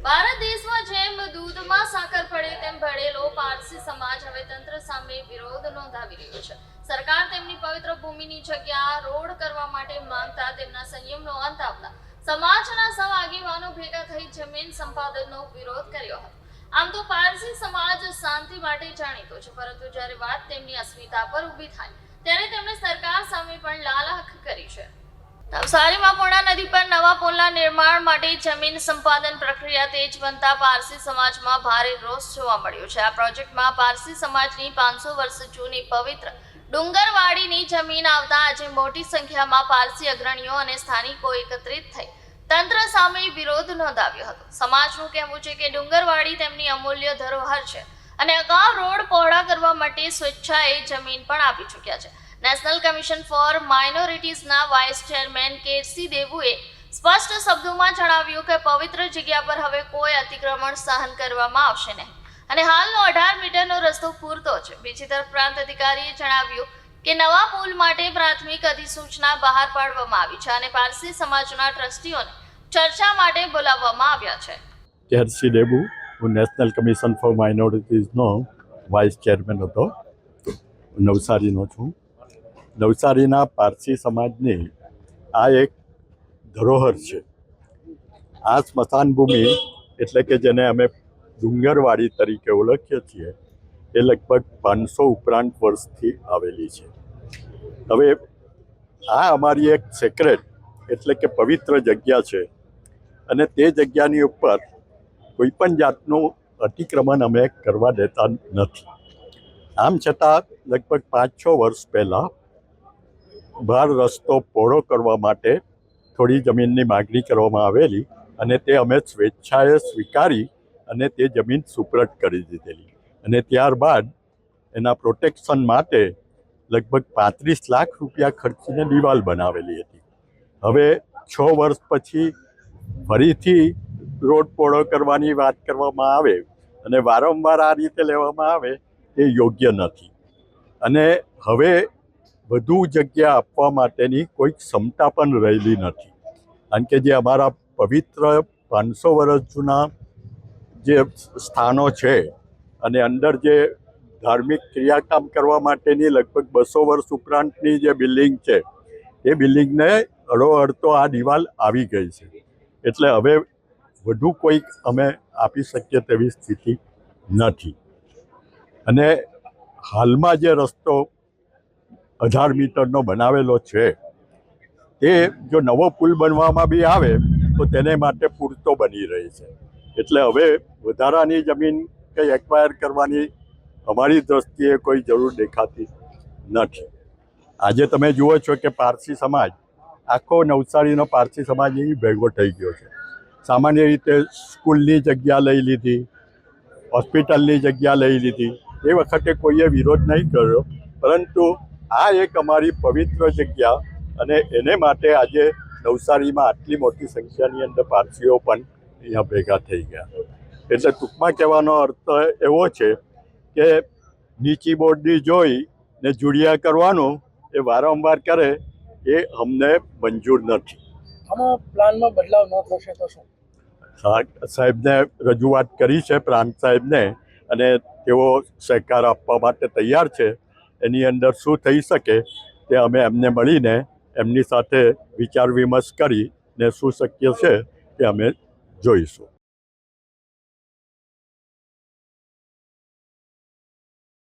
ભારત દેશમાં જેમ દૂધમાં સાકર પડે તેમ ભળેલો પારસી સમાજ હવે તંત્ર સામે વિરોધ નોંધાવી રહ્યો છે. સરકાર તેમની પવિત્ર ભૂમિની જગ્યા રોડ કરવા માટે માંગતા તેમના સંયમનો અંત આપતા સમાજના સૌ આગેવાનો ભેગા થઈ જમીન સંપાદનનો વિરોધ કર્યો હતો. આમ તો પારસી સમાજ શાંતિ માટે જાણીતો છે, પરંતુ જ્યારે વાત તેમની અસ્મિતા પર ઊભી થાય ત્યારે તેમણે સરકાર સામે પણ લાલાખ કરી છે. નવસારીમાં પૂર્ણા નદી પર નવા પુલના નિર્માણ માટે જમીન સંપાદન પ્રક્રિયા તેજ બનતા પારસી સમાજમાં ભારે રોષ જોવા મળ્યો છે. આ પ્રોજેક્ટમાં પારસી સમાજની 500 વર્ષ જૂની પવિત્ર ડુંગરવાડીની જમીન આવતા આજે મોટી સંખ્યામાં પારસી અગ્રણીઓ અને સ્થાનિકો એકત્રિત થઈ તંત્ર સામે વિરોધ નોંધાવ્યો હતો. સમાજનું કહેવું છે કે ડુંગરવાડી તેમની અમૂલ્ય ધરોહર છે અને અગાઉ રોડ પહોળા કરવા માટે સ્વેચ્છાએ જમીન પણ આપી ચૂક્યા છે. નેશનલ કમિશન ફોર માઇનોરિટીઝના વાઇસ ચેરમેન કેસી દેવુએ સ્પષ્ટ શબ્દોમાં જણાવ્યું કે પવિત્ર જગ્યા પર હવે કોઈ અતિક્રમણ સહન કરવામાં આવશે નહીં અને હાલનો 18 મીટરનો રસ્તો પૂરતો છે. બીજી તરફ પ્રાંત અધિકારીએ જણાવ્યું કે નવા પુલ માટે પ્રાથમિક અધિસૂચના બહાર પાડવામાં આવી છે અને પારસી સમાજના ટ્રસ્ટીઓને ચર્ચા માટે બોલાવવામાં આવ્યા છે. કેસી દેવુ, હું નેશનલ કમિશન ફોર માઇનોરિટીઝનો વાઇસ ચેરમેન હતો, નવસારીનો છું. નવસારીના પારસી સમાજની આ એક ધરોહર છે. આ સ્મશાન ભૂમિ એટલે કે જેને અમે ડુંગરવાડી તરીકે ઓળખીએ છીએ એ લગભગ 500 ઉપરાંત વર્ષથી આવેલી છે. હવે આ અમારી એક સેક્રેટ એટલે કે પવિત્ર જગ્યા છે અને તે જગ્યાની ઉપર કોઈ પણ જાતનું અતિક્રમણ અમે કરવા દેતા નથી. આમ છતાં લગભગ 5-6 વર્ષ પહેલાં બહાર રસ્તો પહોળો કરવા માટે થોડી જમીનની માગણી કરવામાં આવેલી અને તે અમે સ્વેચ્છાએ સ્વીકારી અને તે જમીન સુપરત કરી દીધેલી અને ત્યારબાદ એના પ્રોટેક્શન માટે લગભગ 35 લાખ રૂપિયા ખર્ચીને દિવાલ બનાવેલી હતી. હવે 6 વર્ષ પછી ફરીથી રોડ પહોળો કરવાની વાત કરવામાં આવે અને વારંવાર આ રીતે લેવામાં આવે એ યોગ્ય નથી અને હવે વધુ જગ્યા આપવા માટેની કોઈ ક્ષમતા પણ રહેલી નથી. કારણ કે જે અમારા પવિત્ર 500 વર્ષ જૂના જે સ્થાનો છે અને અંદર જે ધાર્મિક ક્રિયાકામ કરવા માટેની લગભગ 200 વર્ષ ઉપરાંતની જે બિલ્ડિંગ છે એ બિલ્ડિંગને અડોઅડ તો આ દિવાલ આવી ગઈ છે. એટલે હવે વધુ કોઈ અમે આપી શકીએ તેવી સ્થિતિ નથી અને હાલમાં જે રસ્તો 18 મીટરનો બનાવેલો છે એ જો નવો પુલ બનવામાં બી આવે તો તેને માટે પૂરતો બની રહે છે. એટલે હવે વધારાની જમીન કંઈ એક્વાયર કરવાની અમારી દ્રષ્ટિએ કોઈ જરૂર દેખાતી નથી. આજે તમે જુઓ છો કે પારસી સમાજ આખો નવસારીનો પારસી સમાજ અહીં ભેગો થઈ ગયો છે. સામાન્ય રીતે સ્કૂલની જગ્યા લઈ લીધી, હોસ્પિટલની જગ્યા લઈ લીધી. એ વખતે કોઈએ વિરોધ નહીં કર્યો, પરંતુ આ એક અમારી પવિત્ર જગ્યા અને એને માટે આજે નવસારીમાં આટલી મોટી સંખ્યાની અંદર પારસીઓ પણ અહીંયા ભેગા થઈ ગયા. એટલે ટૂંકમાં કહેવાનો અર્થ એવો છે કે નીચી બોર્ડની જોઈ ને જુડિયા કરવાનું એ વારંવાર કરે એ અમને મંજૂર નથી. આમાં પ્લાનમાં બદલાવ ન થશે તો શું? સાહેબને રજૂઆત કરી છે, પ્રાંત સાહેબને, અને તેઓ સહકાર આપવા માટે તૈયાર છે. એની અંદર શું થઈ શકે તે અમે એમને મળીને એમની સાથે વિચાર વિમર્શ કરીને શું શક્ય છે તે અમે જોઈશું.